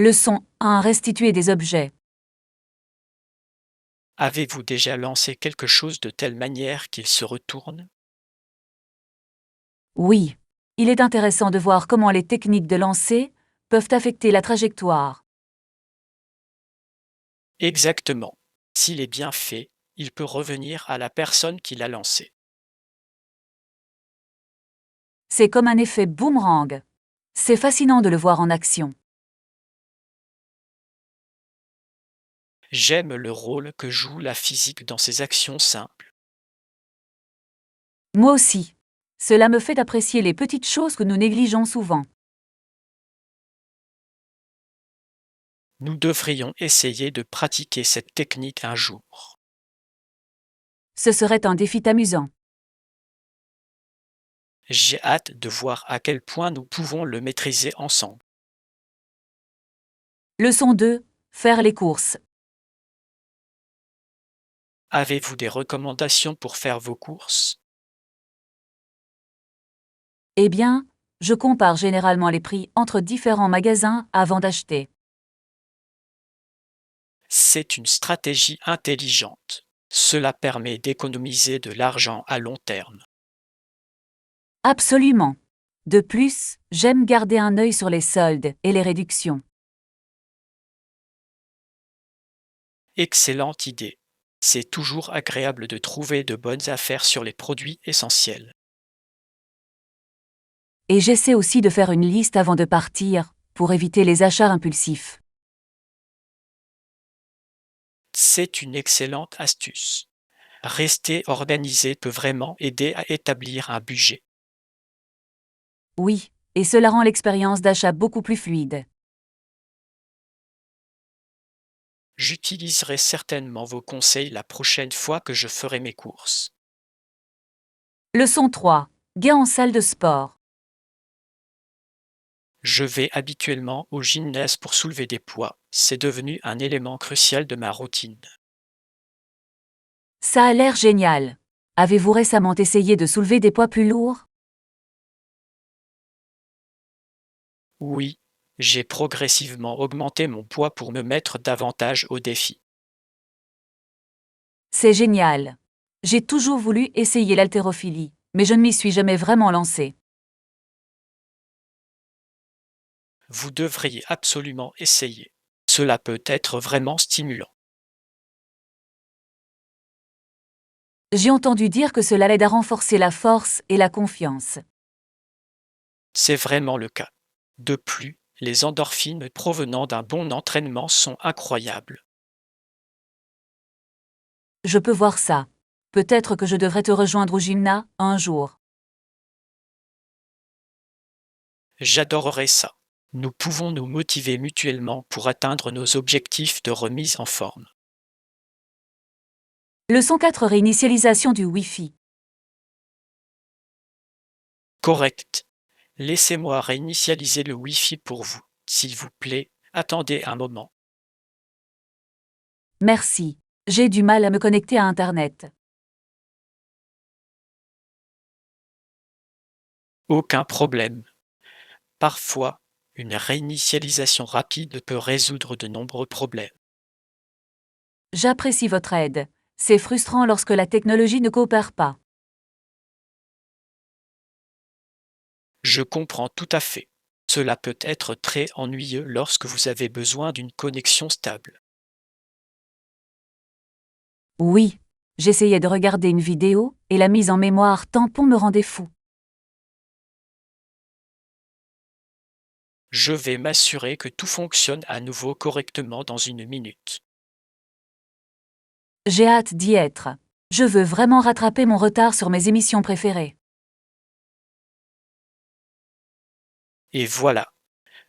Leçon 1. Restituer des objets. Avez-vous déjà lancé quelque chose de telle manière qu'il se retourne? Oui. Il est intéressant de voir comment les techniques de lancer peuvent affecter la trajectoire. Exactement. S'il est bien fait, il peut revenir à la personne qui l'a lancé. C'est comme un effet boomerang. C'est fascinant de le voir en action. J'aime le rôle que joue la physique dans ces actions simples. Moi aussi. Cela me fait apprécier les petites choses que nous négligeons souvent. Nous devrions essayer de pratiquer cette technique un jour. Ce serait un défi amusant. J'ai hâte de voir à quel point nous pouvons le maîtriser ensemble. Leçon 2. Faire les courses. Avez-vous des recommandations pour faire vos courses? Eh bien, je compare généralement les prix entre différents magasins avant d'acheter. C'est une stratégie intelligente. Cela permet d'économiser de l'argent à long terme. Absolument. De plus, j'aime garder un œil sur les soldes et les réductions. Excellente idée. C'est toujours agréable de trouver de bonnes affaires sur les produits essentiels. Et j'essaie aussi de faire une liste avant de partir, pour éviter les achats impulsifs. C'est une excellente astuce. Rester organisé peut vraiment aider à établir un budget. Oui, et cela rend l'expérience d'achat beaucoup plus fluide. J'utiliserai certainement vos conseils la prochaine fois que je ferai mes courses. Leçon 3. Gain en salle de sport. Je vais habituellement au gymnase pour soulever des poids. C'est devenu un élément crucial de ma routine. Ça a l'air génial. Avez-vous récemment essayé de soulever des poids plus lourds? Oui, j'ai progressivement augmenté mon poids pour me mettre davantage au défi. C'est génial. J'ai toujours voulu essayer l'haltérophilie, mais je ne m'y suis jamais vraiment lancée. Vous devriez absolument essayer. Cela peut être vraiment stimulant. J'ai entendu dire que cela l'aide à renforcer la force et la confiance. C'est vraiment le cas. De plus, les endorphines provenant d'un bon entraînement sont incroyables. Je peux voir ça. Peut-être que je devrais te rejoindre au gymnase un jour. J'adorerais ça. Nous pouvons nous motiver mutuellement pour atteindre nos objectifs de remise en forme. Leçon 4. Réinitialisation du Wi-Fi. Correct. Laissez-moi réinitialiser le Wi-Fi pour vous, s'il vous plaît. Attendez un moment. Merci. J'ai du mal à me connecter à Internet. Aucun problème. Parfois, une réinitialisation rapide peut résoudre de nombreux problèmes. J'apprécie votre aide. C'est frustrant lorsque la technologie ne coopère pas. Je comprends tout à fait. Cela peut être très ennuyeux lorsque vous avez besoin d'une connexion stable. Oui. J'essayais de regarder une vidéo, et la mise en mémoire tampon me rendait fou. Je vais m'assurer que tout fonctionne à nouveau correctement dans une minute. J'ai hâte d'y être. Je veux vraiment rattraper mon retard sur mes émissions préférées. Et voilà,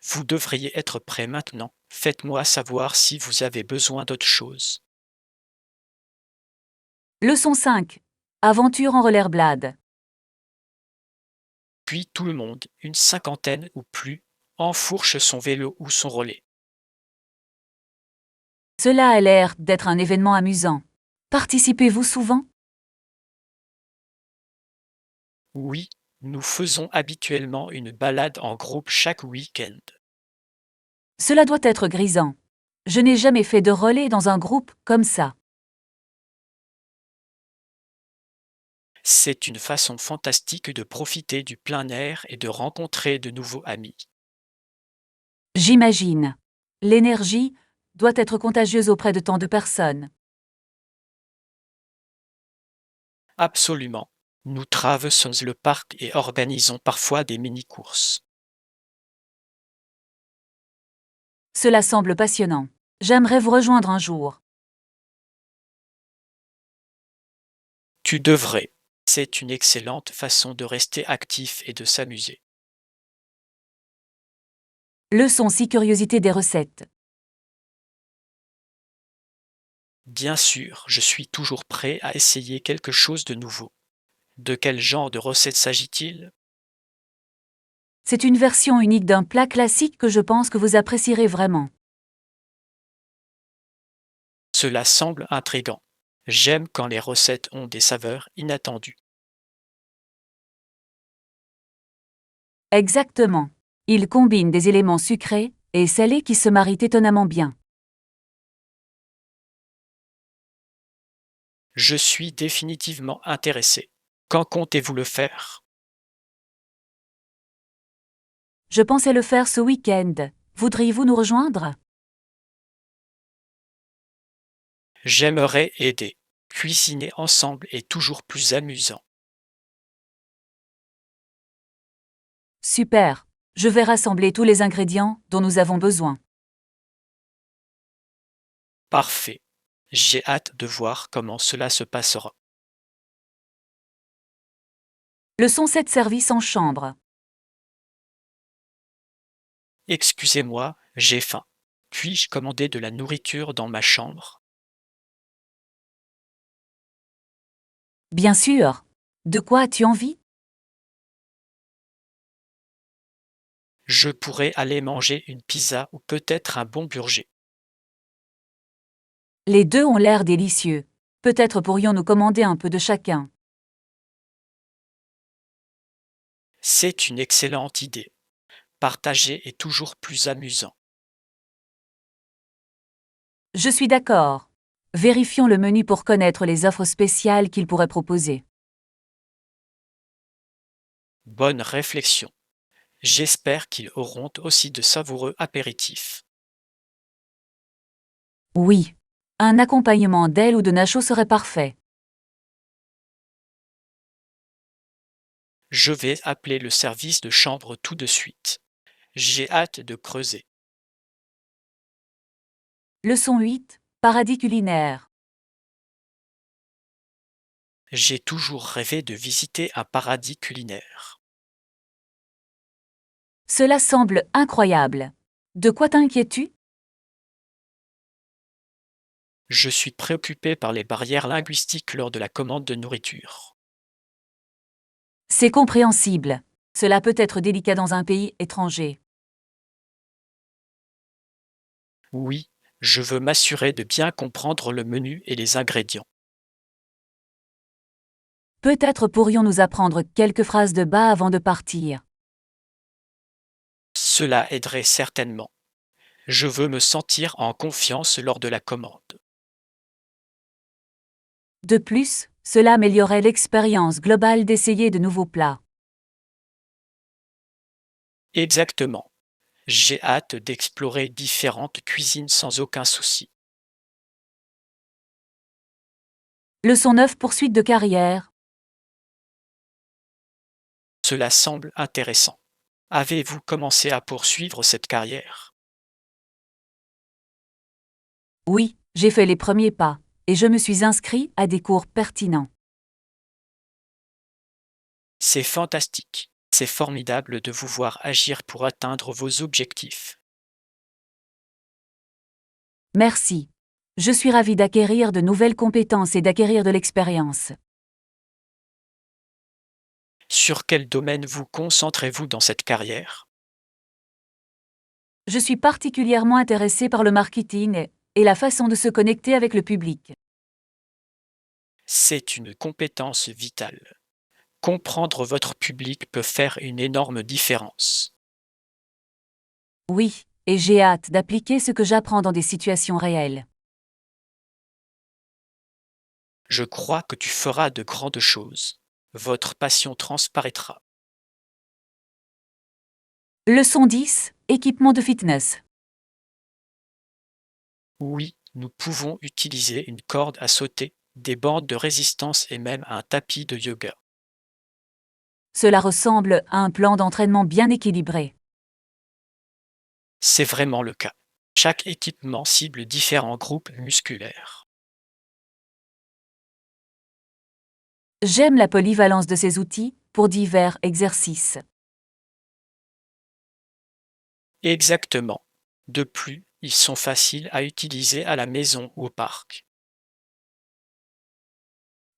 vous devriez être prêt maintenant. Faites-moi savoir si vous avez besoin d'autre chose. Leçon 5. Aventure en rollerblade. Puis tout le monde, une cinquantaine ou plus, enfourche son vélo ou son relais. Cela a l'air d'être un événement amusant. Participez-vous souvent? Oui, nous faisons habituellement une balade en groupe chaque week-end. Cela doit être grisant. Je n'ai jamais fait de relais dans un groupe comme ça. C'est une façon fantastique de profiter du plein air et de rencontrer de nouveaux amis. J'imagine. L'énergie doit être contagieuse auprès de tant de personnes. Absolument. Nous traversons le parc et organisons parfois des mini-courses. Cela semble passionnant. J'aimerais vous rejoindre un jour. Tu devrais. C'est une excellente façon de rester actif et de s'amuser. Leçon 6 curiosité des recettes. Bien sûr, je suis toujours prêt à essayer quelque chose de nouveau. De quel genre de recette s'agit-il? C'est une version unique d'un plat classique que je pense que vous apprécierez vraiment. Cela semble intrigant. J'aime quand les recettes ont des saveurs inattendues. Exactement. Il combine des éléments sucrés et salés qui se marient étonnamment bien. Je suis définitivement intéressé. Quand comptez-vous le faire? Je pensais le faire ce week-end. Voudriez-vous nous rejoindre? J'aimerais aider. Cuisiner ensemble est toujours plus amusant. Super. Je vais rassembler tous les ingrédients dont nous avons besoin. Parfait. J'ai hâte de voir comment cela se passera. Leçon 7 service en chambre. Excusez-moi, j'ai faim. Puis-je commander de la nourriture dans ma chambre? Bien sûr. De quoi as-tu envie? Je pourrais aller manger une pizza ou peut-être un bon burger. Les deux ont l'air délicieux. Peut-être pourrions-nous commander un peu de chacun. C'est une excellente idée. Partager est toujours plus amusant. Je suis d'accord. Vérifions le menu pour connaître les offres spéciales qu'il pourrait proposer. Bonne réflexion. J'espère qu'ils auront aussi de savoureux apéritifs. Oui. Un accompagnement d'aile ou de nachos serait parfait. Je vais appeler le service de chambre tout de suite. J'ai hâte de creuser. Leçon 8. Paradis culinaire. J'ai toujours rêvé de visiter un paradis culinaire. Cela semble incroyable. De quoi t'inquiètes-tu? Je suis préoccupé par les barrières linguistiques lors de la commande de nourriture. C'est compréhensible. Cela peut être délicat dans un pays étranger. Oui, je veux m'assurer de bien comprendre le menu et les ingrédients. Peut-être pourrions-nous apprendre quelques phrases de bas avant de partir. Cela aiderait certainement. Je veux me sentir en confiance lors de la commande. De plus, cela améliorerait l'expérience globale d'essayer de nouveaux plats. Exactement. J'ai hâte d'explorer différentes cuisines sans aucun souci. Leçon 9 poursuite de carrière. Cela semble intéressant. Avez-vous commencé à poursuivre cette carrière? Oui, j'ai fait les premiers pas, et je me suis inscrit à des cours pertinents. C'est fantastique. C'est formidable de vous voir agir pour atteindre vos objectifs. Merci. Je suis ravie d'acquérir de nouvelles compétences et d'acquérir de l'expérience. Sur quel domaine vous concentrez-vous dans cette carrière? Je suis particulièrement intéressée par le marketing et la façon de se connecter avec le public. C'est une compétence vitale. Comprendre votre public peut faire une énorme différence. Oui, et j'ai hâte d'appliquer ce que j'apprends dans des situations réelles. Je crois que tu feras de grandes choses. Votre passion transparaîtra. Leçon 10. Équipement de fitness. Oui, nous pouvons utiliser une corde à sauter, des bandes de résistance et même un tapis de yoga. Cela ressemble à un plan d'entraînement bien équilibré. C'est vraiment le cas. Chaque équipement cible différents groupes musculaires. J'aime la polyvalence de ces outils pour divers exercices. Exactement. De plus, ils sont faciles à utiliser à la maison ou au parc.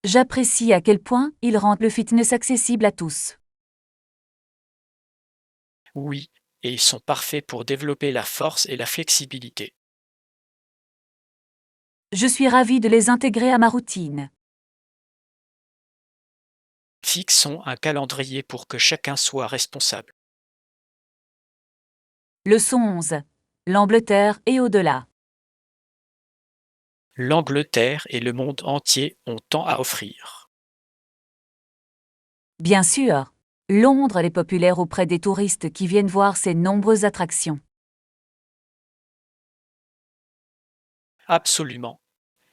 J'apprécie à quel point ils rendent le fitness accessible à tous. Oui, et ils sont parfaits pour développer la force et la flexibilité. Je suis ravie de les intégrer à ma routine. Fixons un calendrier pour que chacun soit responsable. Leçon 11. L'Angleterre et au-delà. L'Angleterre et le monde entier ont tant à offrir. Bien sûr, Londres est populaire auprès des touristes qui viennent voir ses nombreuses attractions. Absolument.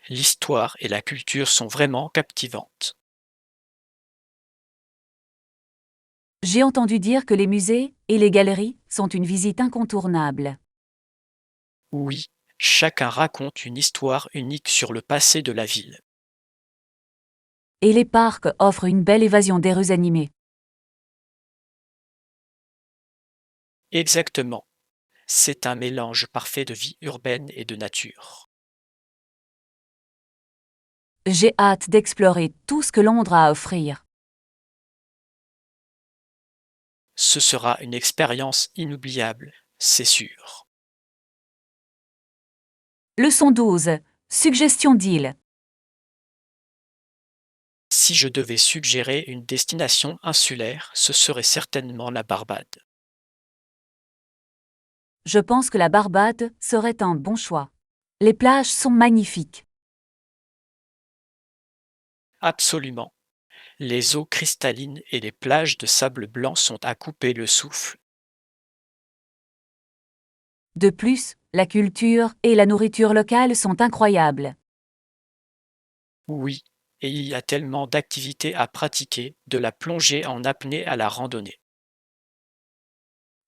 L'histoire et la culture sont vraiment captivantes. J'ai entendu dire que les musées et les galeries sont une visite incontournable. Oui, chacun raconte une histoire unique sur le passé de la ville. Et les parcs offrent une belle évasion des rues animées. Exactement. C'est un mélange parfait de vie urbaine et de nature. J'ai hâte d'explorer tout ce que Londres a à offrir. Ce sera une expérience inoubliable, c'est sûr. Leçon 12. Suggestion d'île. Si je devais suggérer une destination insulaire, ce serait certainement la Barbade. Je pense que la Barbade serait un bon choix. Les plages sont magnifiques. Absolument. Les eaux cristallines et les plages de sable blanc sont à couper le souffle. De plus, la culture et la nourriture locale sont incroyables. Oui, et il y a tellement d'activités à pratiquer, de la plongée en apnée à la randonnée.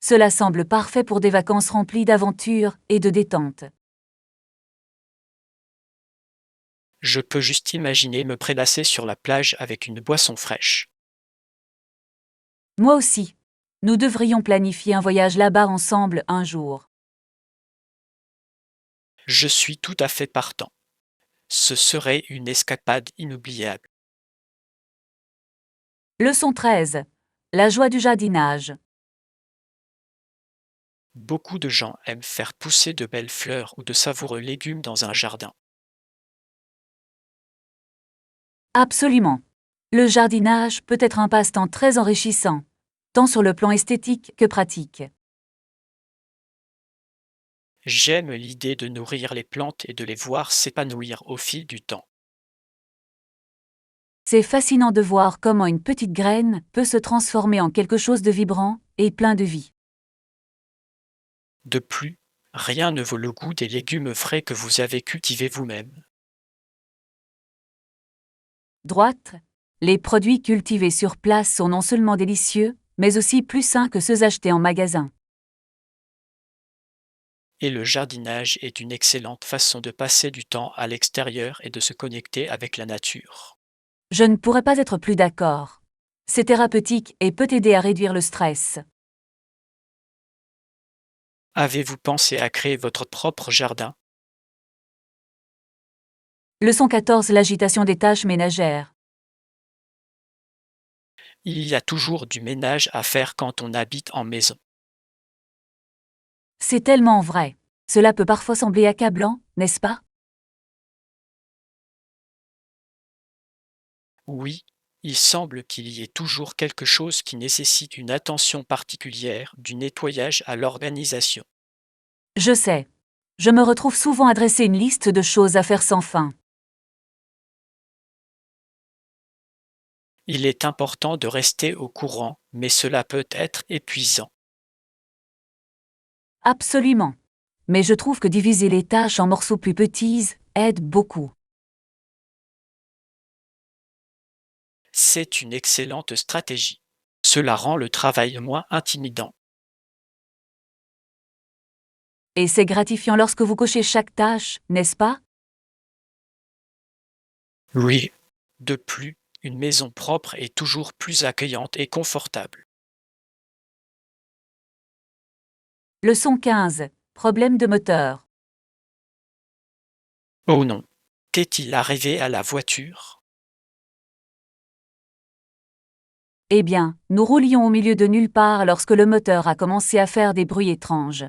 Cela semble parfait pour des vacances remplies d'aventures et de détente. Je peux juste imaginer me prélasser sur la plage avec une boisson fraîche. Moi aussi. Nous devrions planifier un voyage là-bas ensemble un jour. Je suis tout à fait partant. Ce serait une escapade inoubliable. Leçon 13. La joie du jardinage. Beaucoup de gens aiment faire pousser de belles fleurs ou de savoureux légumes dans un jardin. Absolument. Le jardinage peut être un passe-temps très enrichissant, tant sur le plan esthétique que pratique. J'aime l'idée de nourrir les plantes et de les voir s'épanouir au fil du temps. C'est fascinant de voir comment une petite graine peut se transformer en quelque chose de vibrant et plein de vie. De plus, rien ne vaut le goût des légumes frais que vous avez cultivés vous-même. Droite. Les produits cultivés sur place sont non seulement délicieux, mais aussi plus sains que ceux achetés en magasin. Et le jardinage est une excellente façon de passer du temps à l'extérieur et de se connecter avec la nature. Je ne pourrais pas être plus d'accord. C'est thérapeutique et peut aider à réduire le stress. Avez-vous pensé à créer votre propre jardin? Leçon 14. L'agitation des tâches ménagères. Il y a toujours du ménage à faire quand on habite en maison. C'est tellement vrai. Cela peut parfois sembler accablant, n'est-ce pas? Oui, il semble qu'il y ait toujours quelque chose qui nécessite une attention particulière, du nettoyage à l'organisation. Je sais. Je me retrouve souvent à dresser une liste de choses à faire sans fin. Il est important de rester au courant, mais cela peut être épuisant. Absolument. Mais je trouve que diviser les tâches en morceaux plus petits aide beaucoup. C'est une excellente stratégie. Cela rend le travail moins intimidant. Et c'est gratifiant lorsque vous cochez chaque tâche, n'est-ce pas? Oui. De plus, une maison propre est toujours plus accueillante et confortable. Leçon 15. Problème de moteur. Oh non. Qu'est-il arrivé à la voiture? Eh bien, nous roulions au milieu de nulle part lorsque le moteur a commencé à faire des bruits étranges.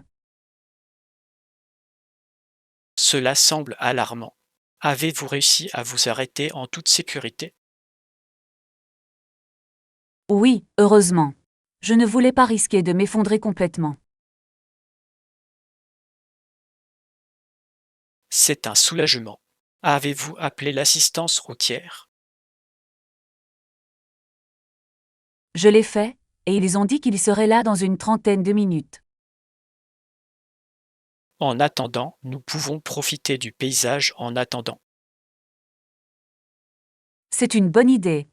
Cela semble alarmant. Avez-vous réussi à vous arrêter en toute sécurité? Oui, heureusement. Je ne voulais pas risquer de m'effondrer complètement. C'est un soulagement. Avez-vous appelé l'assistance routière? Je l'ai fait, et ils ont dit qu'ils seraient là dans une trentaine de minutes. En attendant, nous pouvons profiter du paysage en attendant. C'est une bonne idée.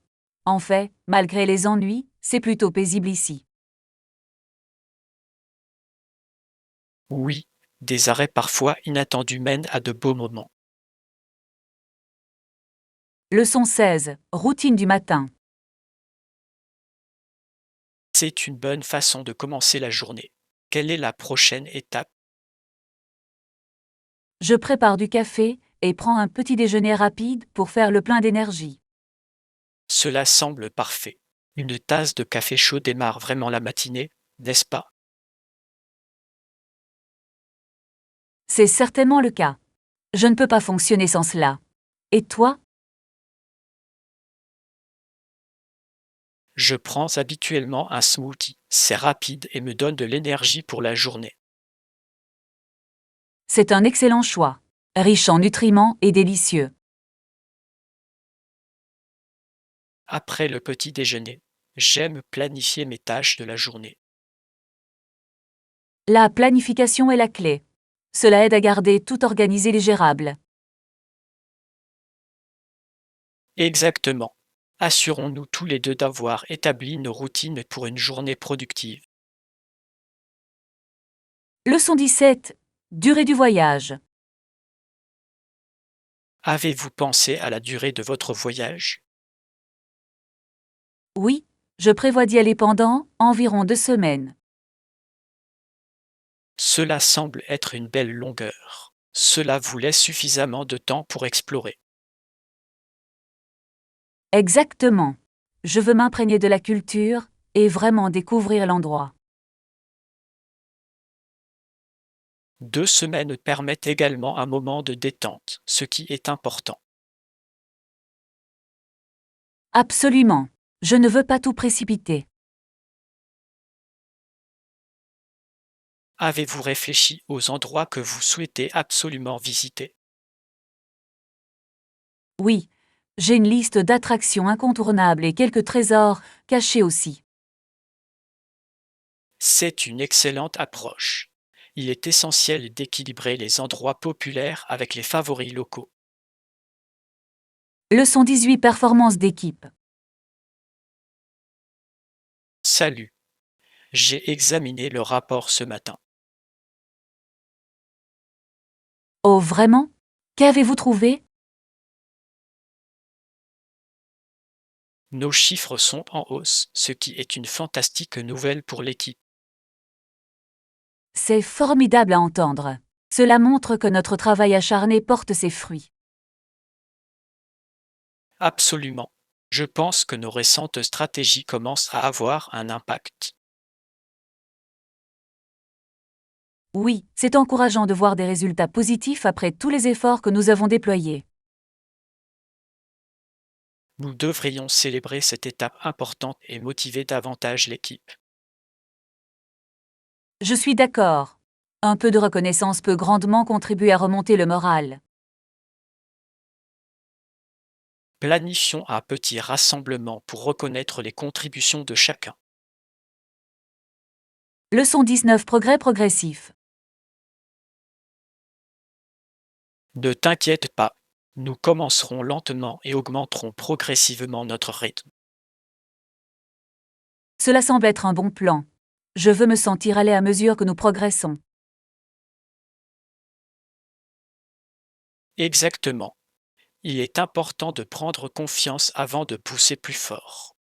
En fait, malgré les ennuis, c'est plutôt paisible ici. Oui, des arrêts parfois inattendus mènent à de beaux moments. Leçon 16. Routine du matin. C'est une bonne façon de commencer la journée. Quelle est la prochaine étape? Je prépare du café et prends un petit déjeuner rapide pour faire le plein d'énergie. Cela semble parfait. Une tasse de café chaud démarre vraiment la matinée, n'est-ce pas? C'est certainement le cas. Je ne peux pas fonctionner sans cela. Et toi? Je prends habituellement un smoothie. C'est rapide et me donne de l'énergie pour la journée. C'est un excellent choix. Riche en nutriments et délicieux. Après le petit déjeuner, j'aime planifier mes tâches de la journée. La planification est la clé. Cela aide à garder tout organisé et gérable. Exactement. Assurons-nous tous les deux d'avoir établi nos routines pour une journée productive. Leçon 17. Durée du voyage. Avez-vous pensé à la durée de votre voyage? Oui, je prévois d'y aller pendant environ 2 semaines. Cela semble être une belle longueur. Cela vous laisse suffisamment de temps pour explorer. Exactement. Je veux m'imprégner de la culture et vraiment découvrir l'endroit. 2 semaines permettent également un moment de détente, ce qui est important. Absolument. Je ne veux pas tout précipiter. Avez-vous réfléchi aux endroits que vous souhaitez absolument visiter? Oui, j'ai une liste d'attractions incontournables et quelques trésors cachés aussi. C'est une excellente approche. Il est essentiel d'équilibrer les endroits populaires avec les favoris locaux. Leçon 18. Performance d'équipe. Salut, j'ai examiné le rapport ce matin. Oh vraiment? Qu'avez-vous trouvé? Nos chiffres sont en hausse, ce qui est une fantastique nouvelle pour l'équipe. C'est formidable à entendre. Cela montre que notre travail acharné porte ses fruits. Absolument. Je pense que nos récentes stratégies commencent à avoir un impact. Oui, c'est encourageant de voir des résultats positifs après tous les efforts que nous avons déployés. Nous devrions célébrer cette étape importante et motiver davantage l'équipe. Je suis d'accord. Un peu de reconnaissance peut grandement contribuer à remonter le moral. Planifions un petit rassemblement pour reconnaître les contributions de chacun. Leçon 19. Progrès progressif. Ne t'inquiète pas, nous commencerons lentement et augmenterons progressivement notre rythme. Cela semble être un bon plan. Je veux me sentir allé à mesure que nous progressons. Exactement. Il est important de prendre confiance avant de pousser plus fort.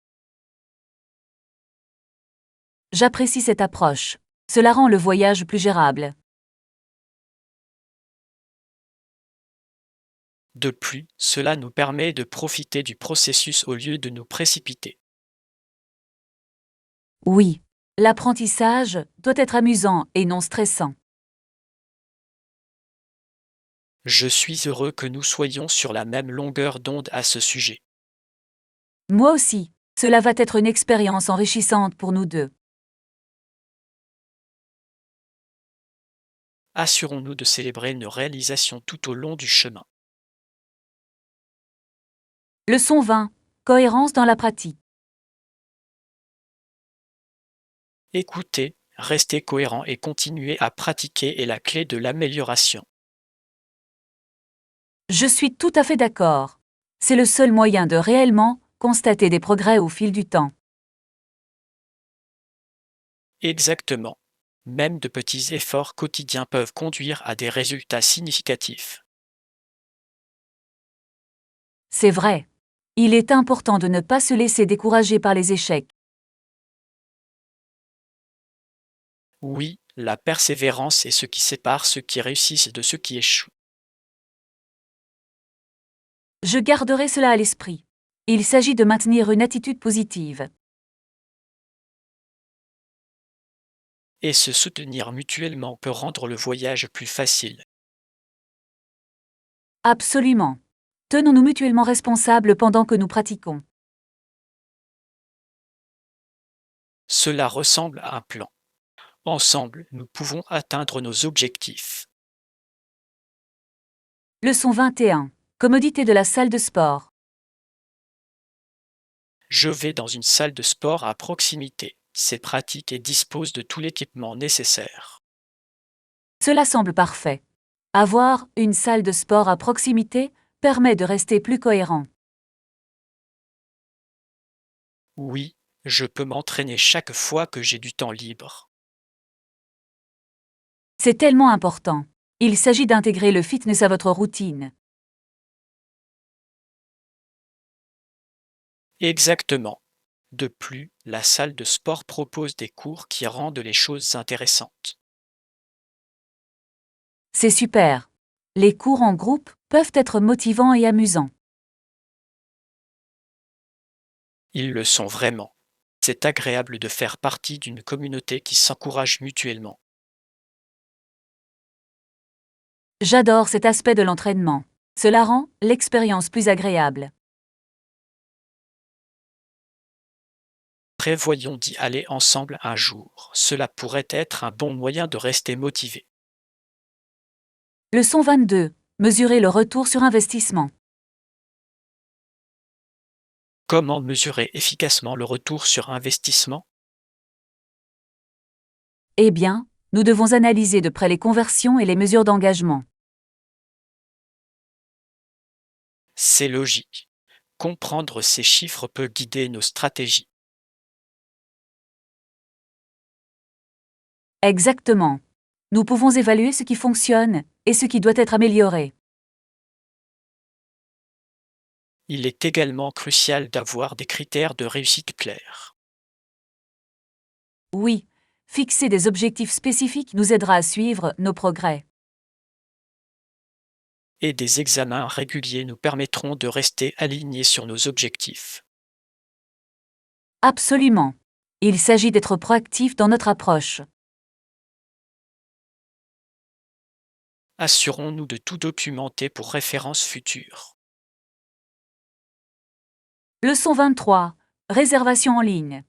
J'apprécie cette approche. Cela rend le voyage plus gérable. De plus, cela nous permet de profiter du processus au lieu de nous précipiter. Oui, l'apprentissage doit être amusant et non stressant. Je suis heureux que nous soyons sur la même longueur d'onde à ce sujet. Moi aussi, cela va être une expérience enrichissante pour nous deux. Assurons-nous de célébrer nos réalisations tout au long du chemin. Leçon 20. Cohérence dans la pratique. Écoutez, rester cohérent et continuer à pratiquer est la clé de l'amélioration. Je suis tout à fait d'accord. C'est le seul moyen de réellement constater des progrès au fil du temps. Exactement. Même de petits efforts quotidiens peuvent conduire à des résultats significatifs. C'est vrai. Il est important de ne pas se laisser décourager par les échecs. Oui, la persévérance est ce qui sépare ceux qui réussissent de ceux qui échouent. Je garderai cela à l'esprit. Il s'agit de maintenir une attitude positive. Et se soutenir mutuellement peut rendre le voyage plus facile. Absolument. Tenons-nous mutuellement responsables pendant que nous pratiquons. Cela ressemble à un plan. Ensemble, nous pouvons atteindre nos objectifs. Leçon 21. Commodité de la salle de sport. Je vais dans une salle de sport à proximité. C'est pratique et dispose de tout l'équipement nécessaire. Cela semble parfait. Avoir une salle de sport à proximité permet de rester plus cohérent. Oui, je peux m'entraîner chaque fois que j'ai du temps libre. C'est tellement important. Il s'agit d'intégrer le fitness à votre routine. Exactement. De plus, la salle de sport propose des cours qui rendent les choses intéressantes. C'est super. Les cours en groupe peuvent être motivants et amusants. Ils le sont vraiment. C'est agréable de faire partie d'une communauté qui s'encourage mutuellement. J'adore cet aspect de l'entraînement. Cela rend l'expérience plus agréable. Prévoyons d'y aller ensemble un jour. Cela pourrait être un bon moyen de rester motivé. Leçon 22. Mesurer le retour sur investissement. Comment mesurer efficacement le retour sur investissement? Eh bien, nous devons analyser de près les conversions et les mesures d'engagement. C'est logique. Comprendre ces chiffres peut guider nos stratégies. Exactement. Nous pouvons évaluer ce qui fonctionne et ce qui doit être amélioré. Il est également crucial d'avoir des critères de réussite clairs. Oui, fixer des objectifs spécifiques nous aidera à suivre nos progrès. Et des examens réguliers nous permettront de rester alignés sur nos objectifs. Absolument. Il s'agit d'être proactif dans notre approche. Assurons-nous de tout documenter pour références futures. Leçon 23. Réservation en ligne.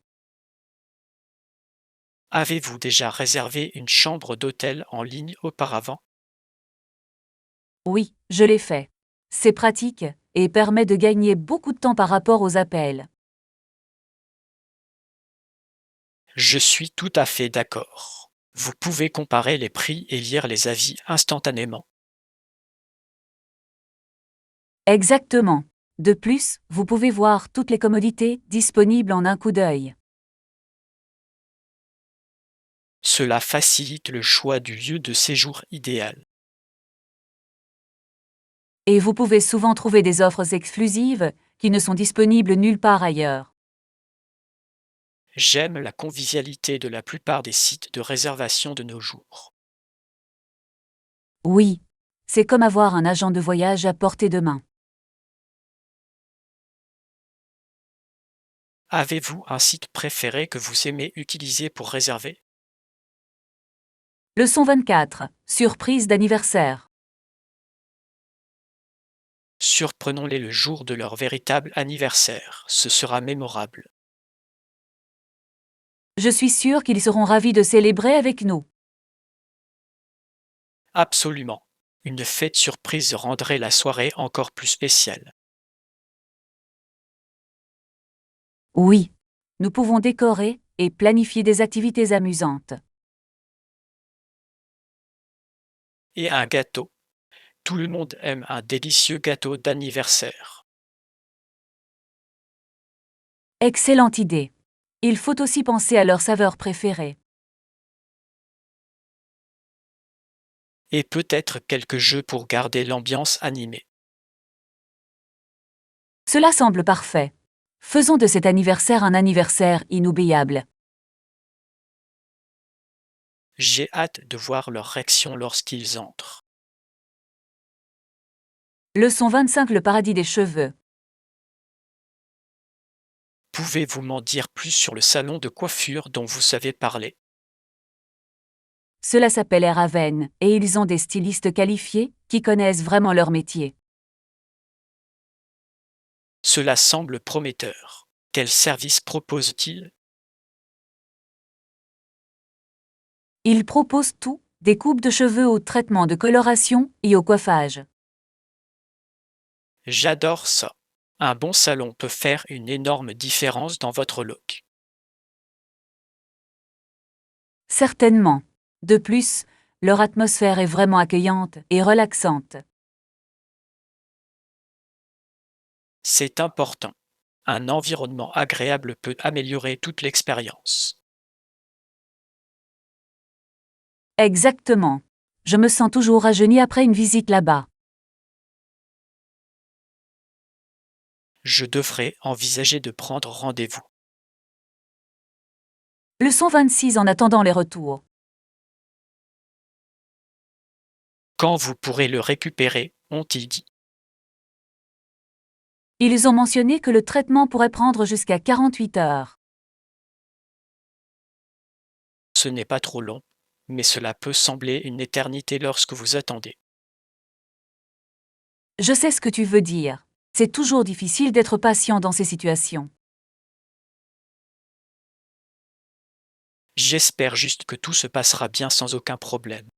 Avez-vous déjà réservé une chambre d'hôtel en ligne auparavant? Oui, je l'ai fait. C'est pratique et permet de gagner beaucoup de temps par rapport aux appels. Je suis tout à fait d'accord. Vous pouvez comparer les prix et lire les avis instantanément. Exactement. De plus, vous pouvez voir toutes les commodités disponibles en un coup d'œil. Cela facilite le choix du lieu de séjour idéal. Et vous pouvez souvent trouver des offres exclusives qui ne sont disponibles nulle part ailleurs. J'aime la convivialité de la plupart des sites de réservation de nos jours. Oui, c'est comme avoir un agent de voyage à portée de main. Avez-vous un site préféré que vous aimez utiliser pour réserver? Leçon 24. Surprise d'anniversaire. Surprenons-les le jour de leur véritable anniversaire, ce sera mémorable. Je suis sûre qu'ils seront ravis de célébrer avec nous. Absolument. Une fête surprise rendrait la soirée encore plus spéciale. Oui, nous pouvons décorer et planifier des activités amusantes. Et un gâteau. Tout le monde aime un délicieux gâteau d'anniversaire. Excellente idée. Il faut aussi penser à leur saveur préférée. Et peut-être quelques jeux pour garder l'ambiance animée. Cela semble parfait. Faisons de cet anniversaire un anniversaire inoubliable. J'ai hâte de voir leur réaction lorsqu'ils entrent. Leçon 25. Le paradis des cheveux. Pouvez-vous m'en dire plus sur le salon de coiffure dont vous savez parler? Cela s'appelle Air Haven et ils ont des stylistes qualifiés qui connaissent vraiment leur métier. Cela semble prometteur. Quel service propose-t-il? Ils proposent tout, des coupes de cheveux au traitement de coloration et au coiffage. J'adore ça. Un bon salon peut faire une énorme différence dans votre look. Certainement. De plus, leur atmosphère est vraiment accueillante et relaxante. C'est important. Un environnement agréable peut améliorer toute l'expérience. Exactement. Je me sens toujours rajeunie après une visite là-bas. Je devrais envisager de prendre rendez-vous. Leçon 26. En attendant les retours. Quand vous pourrez le récupérer, ont-ils dit? Ils ont mentionné que le traitement pourrait prendre jusqu'à 48 heures. Ce n'est pas trop long, mais cela peut sembler une éternité lorsque vous attendez. Je sais ce que tu veux dire. C'est toujours difficile d'être patient dans ces situations. J'espère juste que tout se passera bien sans aucun problème.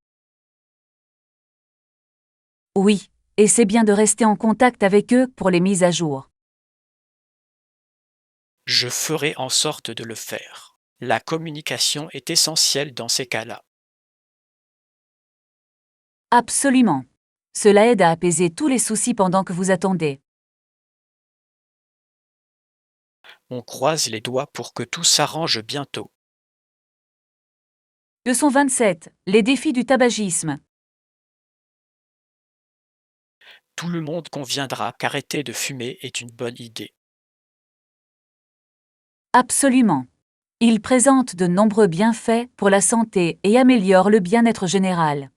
Oui, et c'est bien de rester en contact avec eux pour les mises à jour. Je ferai en sorte de le faire. La communication est essentielle dans ces cas-là. Absolument. Cela aide à apaiser tous les soucis pendant que vous attendez. On croise les doigts pour que tout s'arrange bientôt. Leçon 27. Les défis du tabagisme. Tout le monde conviendra qu'arrêter de fumer est une bonne idée. Absolument. Il présente de nombreux bienfaits pour la santé et améliore le bien-être général.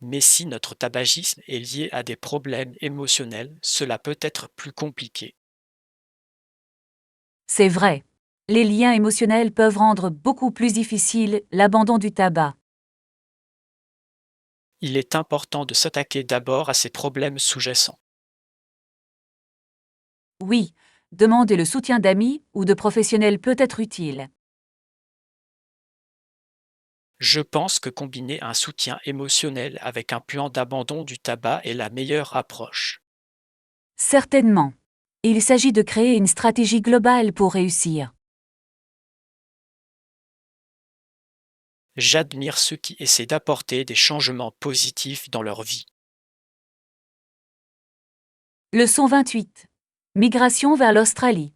Mais si notre tabagisme est lié à des problèmes émotionnels, cela peut être plus compliqué. C'est vrai. Les liens émotionnels peuvent rendre beaucoup plus difficile l'abandon du tabac. Il est important de s'attaquer d'abord à ces problèmes sous-jacents. Oui, demander le soutien d'amis ou de professionnels peut être utile. Je pense que combiner un soutien émotionnel avec un plan d'abandon du tabac est la meilleure approche. Certainement. Il s'agit de créer une stratégie globale pour réussir. J'admire ceux qui essaient d'apporter des changements positifs dans leur vie. Leçon 28. Migration vers l'Australie.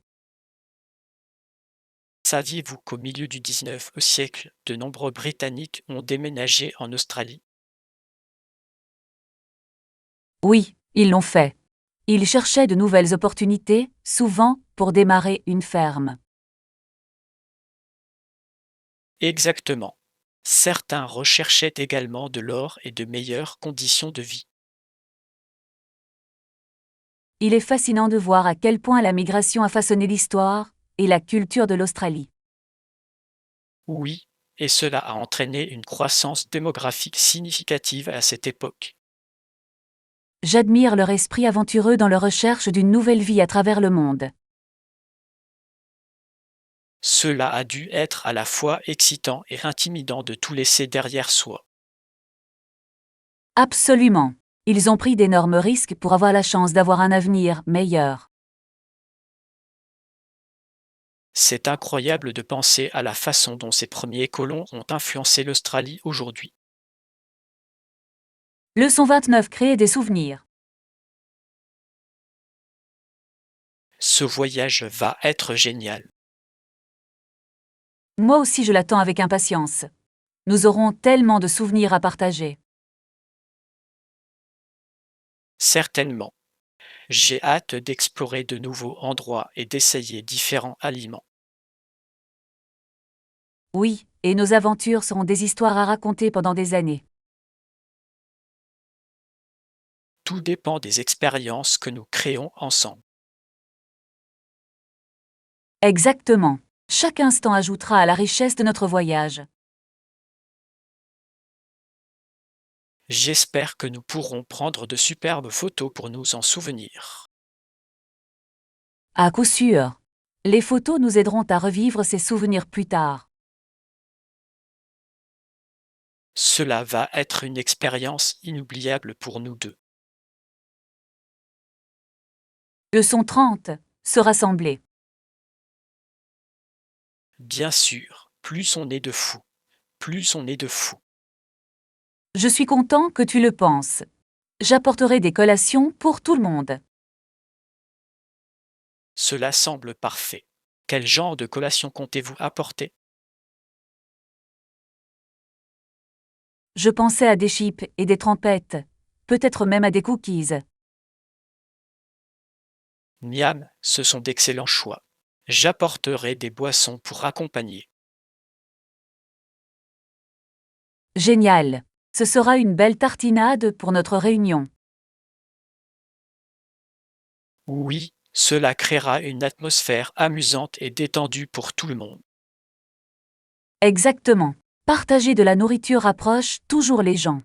Saviez-vous qu'au milieu du 19e siècle, de nombreux Britanniques ont déménagé en Australie? Oui, ils l'ont fait. Ils cherchaient de nouvelles opportunités, souvent pour démarrer une ferme. Exactement. Certains recherchaient également de l'or et de meilleures conditions de vie. Il est fascinant de voir à quel point la migration a façonné l'histoire et la culture de l'Australie. Oui, et cela a entraîné une croissance démographique significative à cette époque. J'admire leur esprit aventureux dans leur recherche d'une nouvelle vie à travers le monde. Cela a dû être à la fois excitant et intimidant de tout laisser derrière soi. Absolument. Ils ont pris d'énormes risques pour avoir la chance d'avoir un avenir meilleur. C'est incroyable de penser à la façon dont ces premiers colons ont influencé l'Australie aujourd'hui. Leçon 29. Créer des souvenirs. Ce voyage va être génial. Moi aussi je l'attends avec impatience. Nous aurons tellement de souvenirs à partager. Certainement. J'ai hâte d'explorer de nouveaux endroits et d'essayer différents aliments. Oui, et nos aventures seront des histoires à raconter pendant des années. Tout dépend des expériences que nous créons ensemble. Exactement. Chaque instant ajoutera à la richesse de notre voyage. J'espère que nous pourrons prendre de superbes photos pour nous en souvenir. À coup sûr. Les photos nous aideront à revivre ces souvenirs plus tard. Cela va être une expérience inoubliable pour nous deux. Leçon 30. Se rassembler. Bien sûr, plus on est de fous, plus on est de fous. Je suis content que tu le penses. J'apporterai des collations pour tout le monde. Cela semble parfait. Quel genre de collation comptez-vous apporter? Je pensais à des chips et des trempettes, peut-être même à des cookies. Miam, ce sont d'excellents choix. J'apporterai des boissons pour accompagner. Génial. Ce sera une belle tartinade pour notre réunion. Oui, cela créera une atmosphère amusante et détendue pour tout le monde. Exactement. Partager de la nourriture rapproche toujours les gens.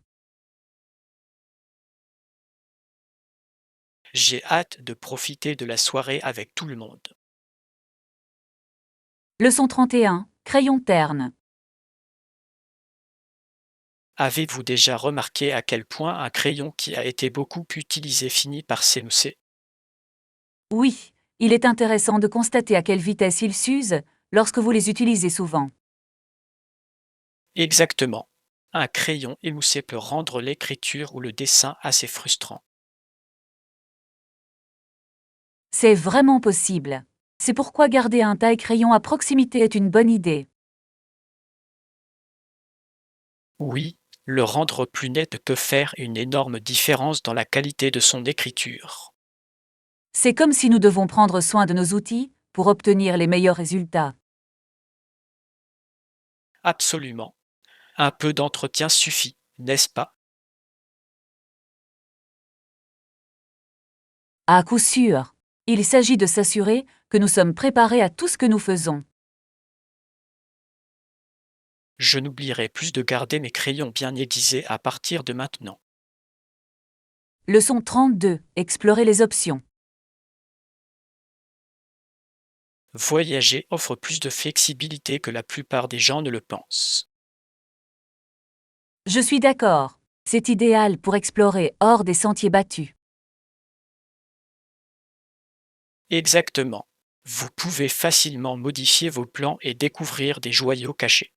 J'ai hâte de profiter de la soirée avec tout le monde. Leçon 31. Crayon terne. Avez-vous déjà remarqué à quel point un crayon qui a été beaucoup utilisé finit par s'émousser? Oui, il est intéressant de constater à quelle vitesse ils s'usent lorsque vous les utilisez souvent. Exactement. Un crayon émoussé peut rendre l'écriture ou le dessin assez frustrant. C'est vraiment possible. C'est pourquoi garder un taille-crayon à proximité est une bonne idée. Oui, le rendre plus net peut faire une énorme différence dans la qualité de son écriture. C'est comme si nous devons prendre soin de nos outils pour obtenir les meilleurs résultats. Absolument. Un peu d'entretien suffit, n'est-ce pas? À coup sûr. Il s'agit de s'assurer que nous sommes préparés à tout ce que nous faisons. Je n'oublierai plus de garder mes crayons bien aiguisés à partir de maintenant. Leçon 32. Explorer les options. Voyager offre plus de flexibilité que la plupart des gens ne le pensent. Je suis d'accord. C'est idéal pour explorer hors des sentiers battus. Exactement. Vous pouvez facilement modifier vos plans et découvrir des joyaux cachés.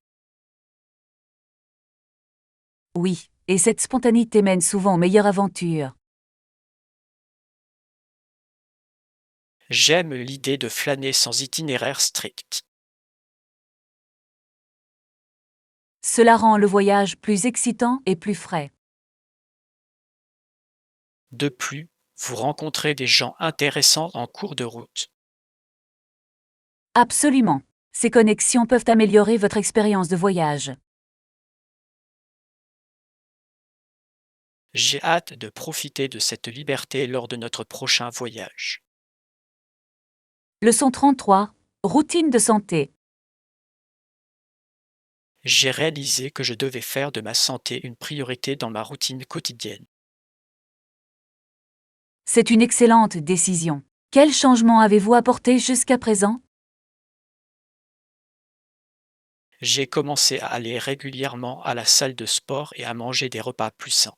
Oui, et cette spontanéité mène souvent aux meilleures aventures. J'aime l'idée de flâner sans itinéraire strict. Cela rend le voyage plus excitant et plus frais. De plus, vous rencontrez des gens intéressants en cours de route. Absolument. Ces connexions peuvent améliorer votre expérience de voyage. J'ai hâte de profiter de cette liberté lors de notre prochain voyage. Leçon 33. Routine de santé. J'ai réalisé que je devais faire de ma santé une priorité dans ma routine quotidienne. C'est une excellente décision. Quel changement avez-vous apporté jusqu'à présent? J'ai commencé à aller régulièrement à la salle de sport et à manger des repas plus sains.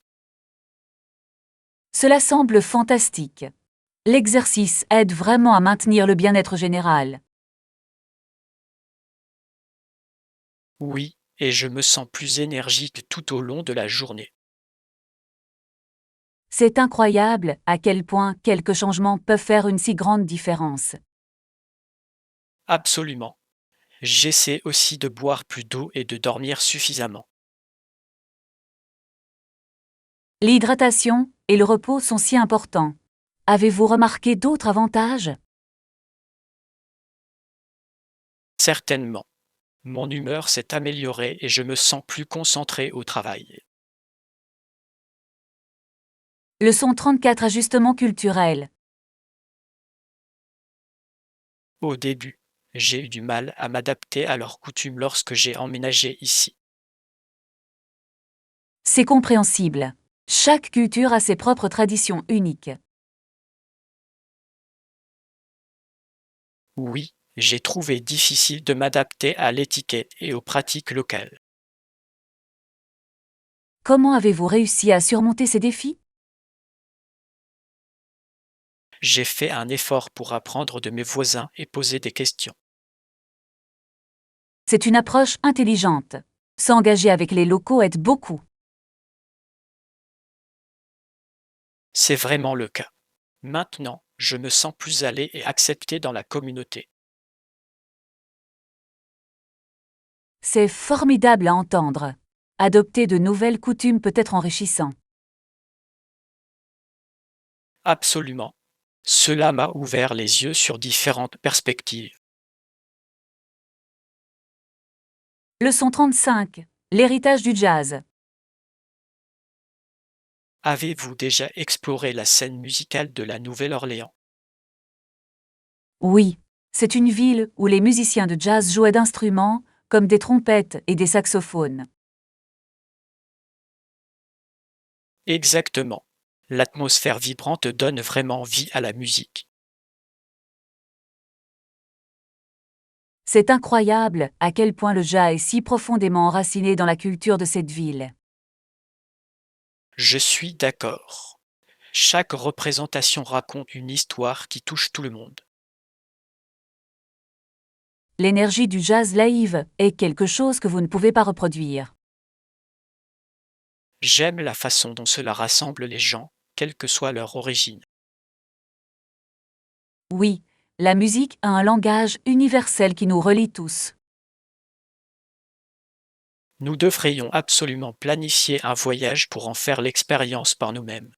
Cela semble fantastique. L'exercice aide vraiment à maintenir le bien-être général. Oui, et je me sens plus énergique tout au long de la journée. C'est incroyable à quel point quelques changements peuvent faire une si grande différence. Absolument. J'essaie aussi de boire plus d'eau et de dormir suffisamment. L'hydratation et le repos sont si importants. Avez-vous remarqué d'autres avantages? Certainement. Mon humeur s'est améliorée et je me sens plus concentré au travail. Leçon 34. Ajustement culturel. Au début, j'ai eu du mal à m'adapter à leurs coutumes lorsque j'ai emménagé ici. C'est compréhensible. Chaque culture a ses propres traditions uniques. Oui, j'ai trouvé difficile de m'adapter à l'étiquette et aux pratiques locales. Comment avez-vous réussi à surmonter ces défis? J'ai fait un effort pour apprendre de mes voisins et poser des questions. C'est une approche intelligente. S'engager avec les locaux aide beaucoup. C'est vraiment le cas. Maintenant, je me sens plus allé et accepté dans la communauté. C'est formidable à entendre. Adopter de nouvelles coutumes peut être enrichissant. Absolument. Cela m'a ouvert les yeux sur différentes perspectives. Leçon 35. L'héritage du jazz. Avez-vous déjà exploré la scène musicale de la Nouvelle-Orléans? Oui, c'est une ville où les musiciens de jazz jouaient d'instruments comme des trompettes et des saxophones. Exactement. L'atmosphère vibrante donne vraiment vie à la musique. C'est incroyable à quel point le jazz est si profondément enraciné dans la culture de cette ville. Je suis d'accord. Chaque représentation raconte une histoire qui touche tout le monde. L'énergie du jazz live est quelque chose que vous ne pouvez pas reproduire. J'aime la façon dont cela rassemble les gens, quelle que soit leur origine. Oui, la musique a un langage universel qui nous relie tous. Nous devrions absolument planifier un voyage pour en faire l'expérience par nous-mêmes.